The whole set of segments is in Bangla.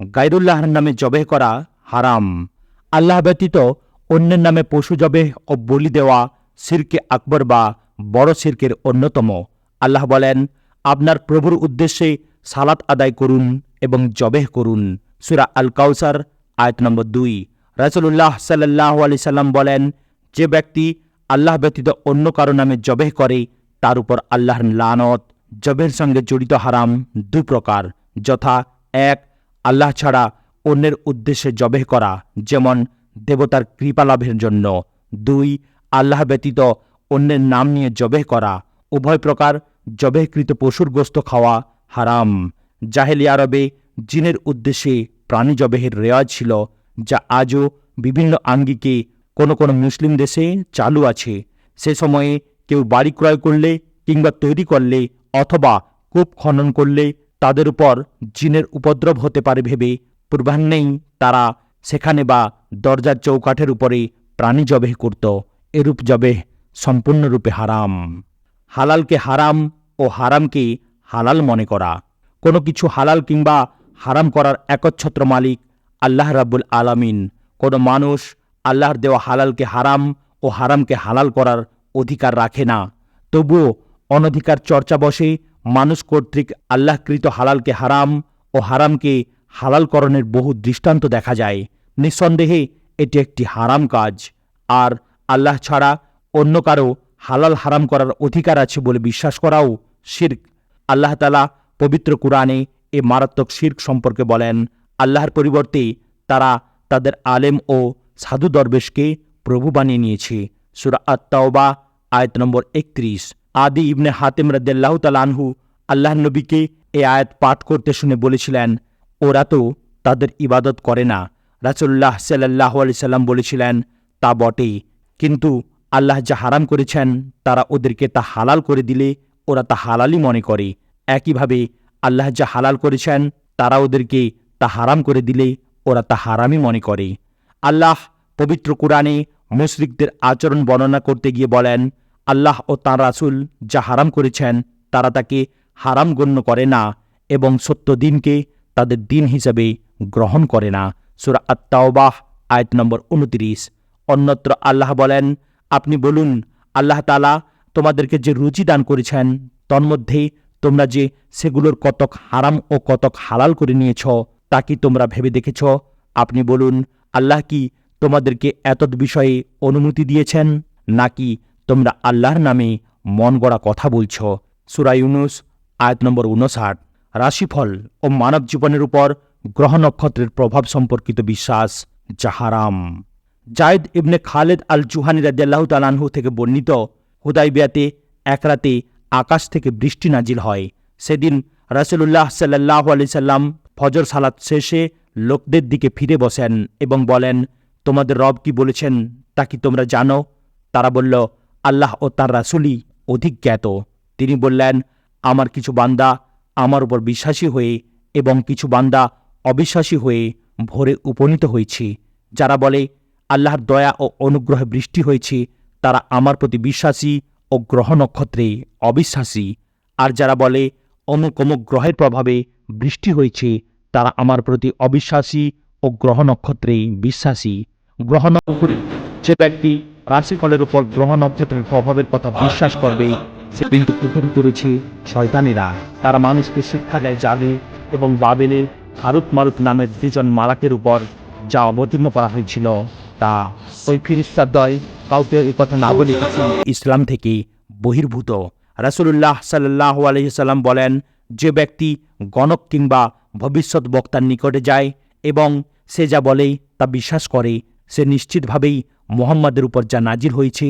গায়রুল্লাহর নামে জবেহ করা হারাম। আল্লাহ ব্যতীত অন্যের নামে পশু জবেহ ও বলি দেওয়া শিরকে আকবর বা বড় শিরকের অন্যতম। আল্লাহ বলেন, আপনার প্রভুর উদ্দেশ্যে সালাত আদায় করুন এবং জবেহ করুন। সূরা আল কাউসার আয়াত নম্বর 2। রাসূলুল্লাহ সাল্লাল্লাহু আলাইহি সাল্লাম বলেন, যে ব্যক্তি আল্লাহ ব্যতীত অন্য কারো নামে জবেহ করে তার উপর আল্লাহর লানত। জবেহের সঙ্গে জড়িত হারাম দুই প্রকার, যথা 1. আল্লাহ ছাড়া অন্যের উদ্দেশ্যে জবেহ করা, যেমন দেবতার কৃপা লাভের জন্য। 2. আল্লাহ ব্যতীত অন্যের নাম নিয়ে জবেহ করা। উভয় প্রকার জবেহকৃত পশুর গোশত খাওয়া হারাম। জাহেলিয়া আরবে জিনের উদ্দেশ্যে প্রাণী জবেহের রেওয়াজ ছিল, যা আজও বিভিন্ন আঙ্গিকে কোনো কোনো মুসলিম দেশে চালু আছে। সে সময়ে কেউ বাড়ি ক্রয় করলে কিংবা তৈরি করলে অথবা কূপ খনন করলে তাদের উপর জিনের উপদ্রব হতে পারে ভেবে পূর্বাহ্নেই তারা সেখানে বা দরজার চৌকাঠের উপরে প্রাণী জবেহ করত। এরূপ জবেহ সম্পূর্ণরূপে হারাম। হালালকে হারাম ও হারামকে হালাল মনে করা। কোনো কিছু হালাল কিংবা হারাম করার একচ্ছত্র মালিক আল্লাহ রাব্বুল আলামিন। কোনো মানুষ আল্লাহর দেওয়া হালালকে হারাম ও হারামকে হালাল করার অধিকার রাখে না। তবুও অনধিকার চর্চা বসে মানুষ কর্তৃক আল্লাহকৃত হালালকে হারাম ও হারামকে হালালকরণের বহু দৃষ্টান্ত দেখা যায়। নিঃসন্দেহে এটি একটি হারাম কাজ। আর আল্লাহ ছাড়া অন্য কারো হালাল হারাম করার অধিকার আছে বলে বিশ্বাস করাও শিরক। আল্লাহ তাআলা পবিত্র কুরআনে এ মারাত্মক শিরক সম্পর্কে বলেন, আল্লাহর পরিবর্তে তারা তাদের আলেম ও সাধু দরবেশকে প্রভু বানিয়ে নিয়েছে। সূরা আত-তাওবা আয়াত নম্বর 31। আদি ইবনে হাতেম রাদিয়াল্লাহু তাআলা আনহু আল্লাহর নবীকে এই আয়াত পাঠ করতে শুনে বলেছিলেন, ওরা তো তাদের ইবাদত করে না। রাসূলুল্লাহ সাল্লাল্লাহু আলাইহি সাল্লাম বলেছিলেন, তা বটেই, কিন্তু আল্লাহ যা হারাম করেছেন তারা ওদেরকে তা হালাল করে দিলে ওরা তা হালালই মনে করে। একইভাবে আল্লাহ যা হালাল করেছেন তারা ওদেরকে তা হারাম করে দিলে ওরা তা হারামই মনে করে। আল্লাহ পবিত্র কুরআনে মুশরিকদের আচরণ বর্ণনা করতে গিয়ে বলেন, আল্লাহ ও তাঁর রাসূল যা হারাম করেছেন তারা তাকে হারাম গণ্য করে না এবং সত্য দিনকে তাদের দিন হিসাবে গ্রহণ করে না। সূরা আত-তাওবাহ আয়াত নম্বর 29। অন্যত্র আল্লাহ বলেন, আপনি বলুন, আল্লাহ তাআলা তোমাদেরকে যে রুজি দান করেছেন তন্মধ্যে তোমরা যে সেগুলোর কতক হারাম ও কতক হালাল করে নিয়েছ তা কি তোমরা ভেবে দেখেছ? আপনি বলুন, আল্লাহ কি তোমাদেরকে এতদ বিষয়ে অনুমতি দিয়েছেন, নাকি তোমরা আল্লাহর নামে মন গড়া কথা বলছ? সূরা ইউনূস আয়াত নম্বর 59। রাশিফল ও মানব জীবনের উপর গ্রহ নক্ষত্রের প্রভাব সম্পর্কিত বিশ্বাস, যা হারাম। জায়েদ ইবনে খালেদ আল জুহানি রাদিয়াল্লাহু তাআলা আনহু থেকে বর্ণিত, হুদায়বিয়াতে এক রাতে আকাশ থেকে বৃষ্টি নাজিল হয়। সেদিন রাসূলুল্লাহ সাল্লাল্লাহু আলাইহি সাল্লাম ফজর সালাত শেষে লোকদের দিকে ফিরে বসেন এবং বলেন, তোমাদের রব কি বলেছেন তা কি তোমরা জানো? তারা বলল, আল্লাহ ও তার রাসূলই অধিক জ্ঞাত। তিনি বললেন, আমার কিছু বান্দা আমার উপর বিশ্বাসী হয়ে এবং কিছু বান্দা অবিশ্বাসী হয়ে ভোরে উপনীত হয়েছে। যারা বলে আল্লাহর দয়া ও অনুগ্রহে বৃষ্টি হয়েছে তারা আমার প্রতি বিশ্বাসী ও গ্রহ নক্ষত্রে অবিশ্বাসী। আর যারা বলে অমুক অমুক গ্রহের প্রভাবে বৃষ্টি হয়েছে তারা আমার প্রতি অবিশ্বাসী ও গ্রহ নক্ষত্রে বিশ্বাসী। গ্রহ নক্ষত্রে যে ব্যক্তি রাশিফলের উপর গ্রহ নক্ষত্রের প্রভাবের কথা বিশ্বাস করবে সে কিন্তু কুফরি করেছে শয়তানেরা। তারা মানুষকে শিক্ষা দেয় জাদু এবং বাবেলের হারুত মারুত নামের দুজন মালাকের উপর যা অবতীর্ণ করা হয়েছিল তা ওই ফিরিস্তার দয় কাউকে এ কথা না বলে ইসলাম থেকে বহির্ভূত। রাসূলুল্লাহ সাল্লাল্লাহু আলাইহি সাল্লাম বলেন, যে ব্যক্তি গণক কিংবা ভবিষ্যৎ বক্তার নিকটে যায় এবং সে যা বলে তা বিশ্বাস করে সে নিশ্চিতভাবেই মুহাম্মাদের উপর যা নাজিল হয়েছে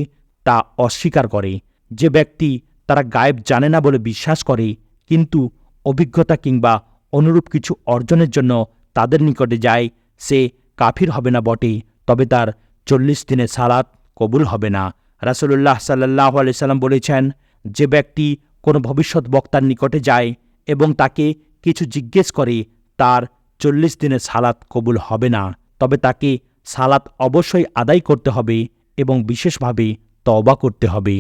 তা অস্বীকার করে। যে ব্যক্তি তারা গায়েব জানে না বলে বিশ্বাস করে কিন্তু অভিজ্ঞতা কিংবা অনুরূপ কিছু অর্জনের জন্য তাদের নিকটে যায় সে কাফির হবে না বটে, তবে তার 40 দিনের সালাত কবুল হবে না। রাসূলুল্লাহ সাল্লাল্লাহু আলাইহি সাল্লাম বলেছেন, যে ব্যক্তি কোনো ভবিষ্যৎ বক্তার নিকটে যায় এবং তাকে কিছু জিজ্ঞেস করে তার 40 দিনের সালাত কবুল হবে না, তবে তাকে সালাত অবশ্যই আদায় করতে হবে এবং বিশেষভাবে তওবা করতে হবে।